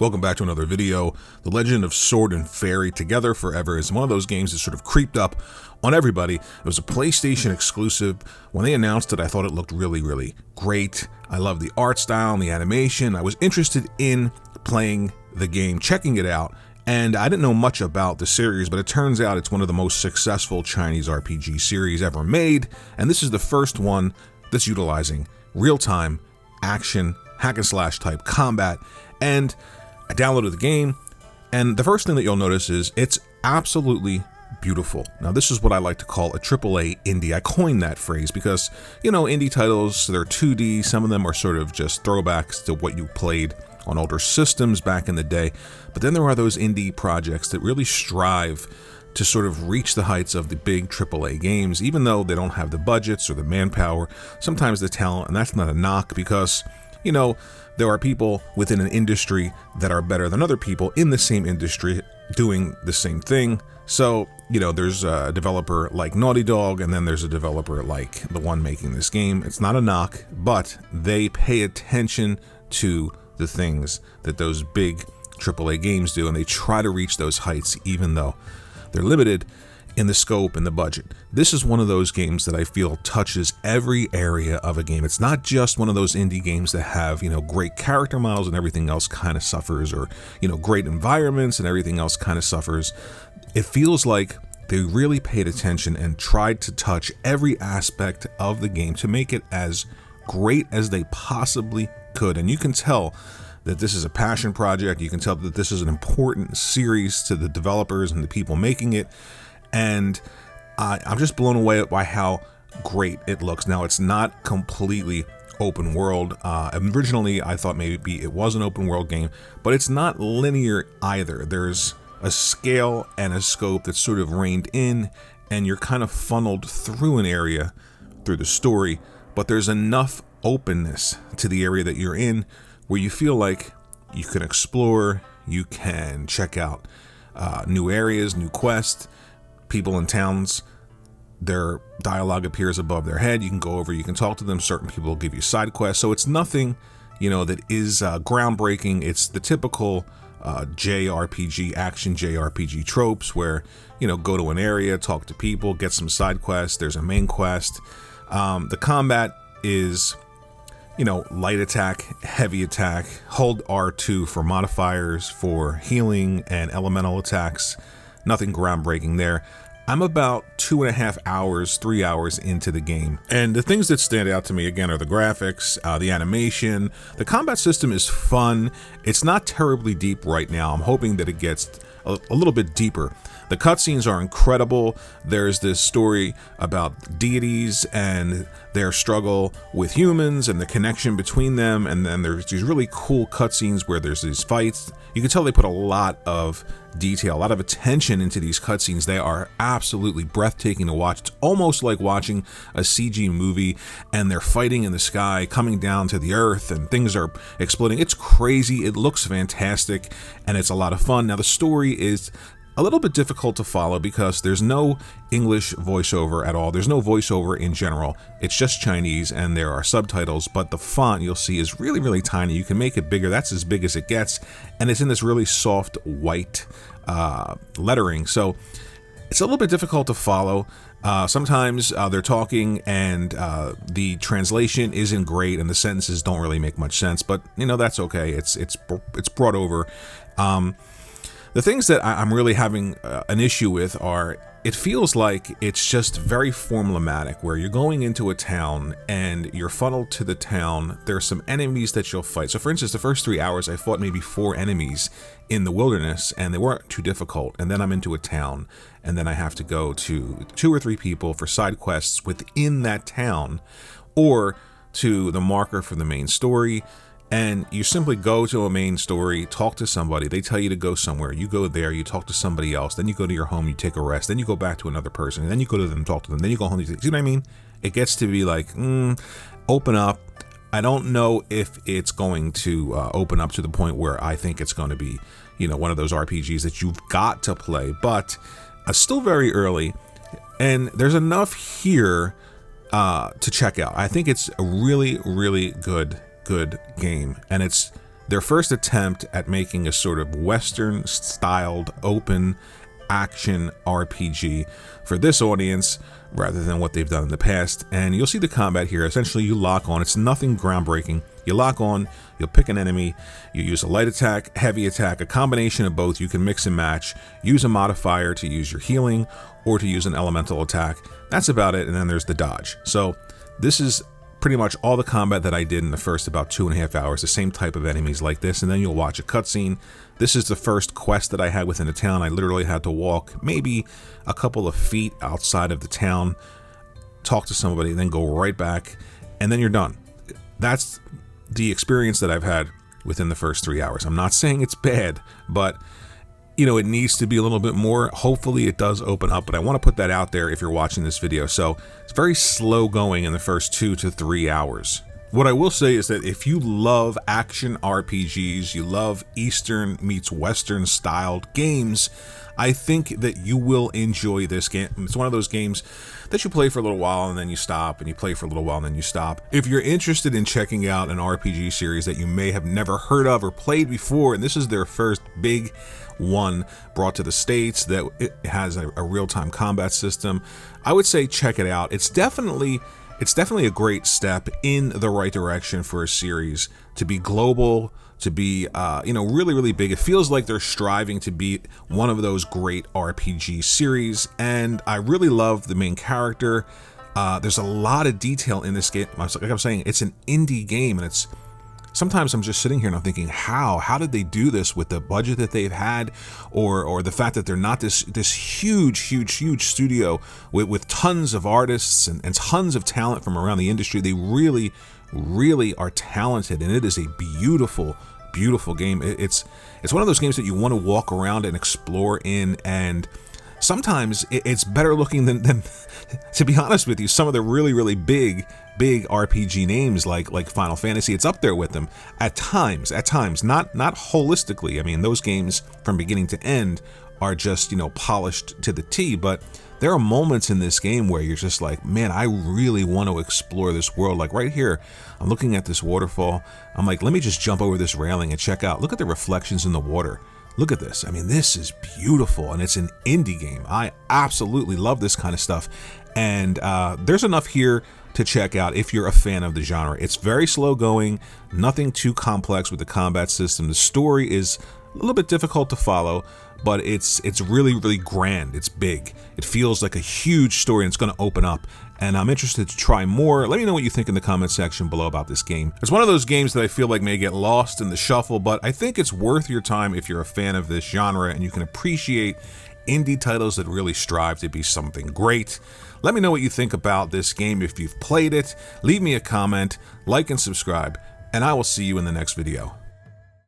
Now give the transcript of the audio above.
Welcome back to another video. The Legend of Sword and Fairy Together Forever is one of those games that sort of creeped up on everybody. It was a PlayStation exclusive. When they announced it, I thought it looked really great. I love the art style and the animation. I was interested in playing the game, checking it out, and I didn't know much about the series, but it turns out it's one of the most successful Chinese RPG series ever made, and this is the first one that's utilizing real-time action, hack-and-slash type combat. And I downloaded the game, and the first thing that you'll notice is it's absolutely beautiful. Now, this is what I like to call a AAA indie. I coined that phrase because, you know, indie titles, they're 2D. Some of them are sort of just throwbacks to what you played on older systems back in the day. But then there are those indie projects that really strive to sort of reach the heights of the big AAA games, even though they don't have the budgets or the manpower, sometimes the talent, and that's not a knock because, you know, there are people within an industry that are better than other people in the same industry doing the same thing. So, you know, there's a developer like Naughty Dog, and then there's a developer like the one making this game. It's not a knock, but they pay attention to the things that those big AAA games do, and they try to reach those heights even though they're limited in the scope and the budget. This is one of those games that I feel touches every area of a game. It's not just one of those indie games that have, you know, great character models and everything else kind of suffers, or, you know, great environments and everything else kind of suffers. It feels like they really paid attention and tried to touch every aspect of the game to make it as great as they possibly could. And you can tell that this is a passion project. You can tell that this is an important series to the developers and the people making it. And I'm just blown away by how great it looks. Now, it's not completely open world. Originally, I thought maybe it was an open world game, but it's not linear either. There's a scale and a scope that's sort of reined in, and you're kind of funneled through an area through the story, but there's enough openness to the area that you're in where you feel like you can explore, you can check out new areas, new quests. People in towns, their dialogue appears above their head. You can go over, you can talk to them. Certain people will give you side quests. So it's nothing, you know, that is groundbreaking. It's the typical JRPG, action JRPG tropes where, you know, go to an area, talk to people, get some side quests. There's a main quest. The combat is, you know, light attack, heavy attack, hold R2 for modifiers for healing and elemental attacks. Nothing groundbreaking there. I'm about 2.5 hours, 3 hours into the game. And the things that stand out to me, again, are the graphics, the animation. The combat system is fun. It's not terribly deep right now. I'm hoping that it gets a little bit deeper. The cutscenes are incredible. There's this story about deities and their struggle with humans and the connection between them. And then there's these really cool cutscenes where there's these fights. You can tell they put a lot of detail, a lot of attention into these cutscenes. They are absolutely breathtaking to watch. It's almost like watching a CG movie, and they're fighting in the sky, coming down to the earth, and things are exploding. It's crazy. It looks fantastic, and it's a lot of fun. Now, the story is a little bit difficult to follow because there's no English voiceover at all. There's no voiceover in general. It's just Chinese, and there are subtitles, but the font you'll see is really tiny. You can make it bigger. That's as big as it gets, and it's in this really soft white lettering. So it's a little bit difficult to follow. Sometimes they're talking and the translation isn't great and the sentences don't really make much sense, but you know, that's okay. It's brought over. The things that I'm really having an issue with are, it feels like it's just very formulaic, where you're going into a town and you're funneled to the town. There are some enemies that you'll fight. So for instance, the first 3 hours, I fought maybe 4 enemies in the wilderness, and they weren't too difficult. And then I'm into a town, and then I have to go to 2 or 3 people for side quests within that town, or to the marker for the main story. And you simply go to a main story, talk to somebody, they tell you to go somewhere, you go there, you talk to somebody else, then you go to your home, you take a rest, then you go back to another person, and then you go to them, talk to them, then you go home. You see what I mean? It gets to be like, open up. I don't know if it's going to open up to the point where I think it's going to be, you know, one of those RPGs that you've got to play, but still very early, and there's enough here to check out. I think it's a really good game, and it's their first attempt at making a sort of Western styled open action RPG for this audience rather than what they've done in the past. And you'll see the combat here. Essentially, you lock on. It's nothing groundbreaking. You lock on, you'll pick an enemy, you use a light attack, heavy attack, a combination of both. You can mix and match, use a modifier to use your healing or to use an elemental attack. That's about it. And then there's the dodge. So this is pretty much all the combat that I did in the first about 2.5 hours, the same type of enemies like this, and then you'll watch a cutscene. This is the first quest that I had within the town. I literally had to walk maybe a couple of feet outside of the town, talk to somebody, then go right back, and then you're done. That's the experience that I've had within the first 3 hours. I'm not saying it's bad, but you know, it needs to be a little bit more. Hopefully it does open up, but I want to put that out there if you're watching this video. So it's very slow going in the first 2 to 3 hours. What I will say is that if you love action RPGs, you love Eastern meets Western styled games, I think that you will enjoy this game. It's one of those games that you play for a little while and then you stop, and you play for a little while and then you stop. If you're interested in checking out an RPG series that you may have never heard of or played before, and this is their first big one brought to the States that it has a real-time combat system, I would say check it out. It's definitely a great step in the right direction for a series to be global, to be really, really big. It feels like they're striving to be one of those great RPG series, and I really love the main character. There's a lot of detail in this game. Like I'm saying, it's an indie game, and it's sometimes I'm just sitting here and I'm thinking, how did they do this with the budget that they've had, or the fact that they're not this huge studio with tons of artists and tons of talent from around the industry. They really are talented, and it is a beautiful game. It's one of those games that you want to walk around and explore in, and sometimes it's better looking than to be honest with you, some of the really big RPG names like Final Fantasy. It's up there with them at times, not holistically. I mean, those games from beginning to end are just, polished to the T, but there are moments in this game where you're just like, man, I really want to explore this world. Like right here, I'm looking at this waterfall. I'm like, let me just jump over this railing and check out. Look at the reflections in the water. Look at this. I mean, this is beautiful, and it's an indie game. I absolutely love this kind of stuff, and there's enough here to check out if you're a fan of the genre. It's very slow going, nothing too complex with the combat system. The story is a little bit difficult to follow, but it's really grand. It's big. It feels like a huge story, and it's going to open up, and I'm interested to try more. Let me know what you think in the comment section below about this game. It's one of those games that I feel like may get lost in the shuffle, but I think it's worth your time if you're a fan of this genre and you can appreciate indie titles that really strive to be something great. Let me know what you think about this game if you've played it. Leave me a comment, like and subscribe, and I will see you in the next video.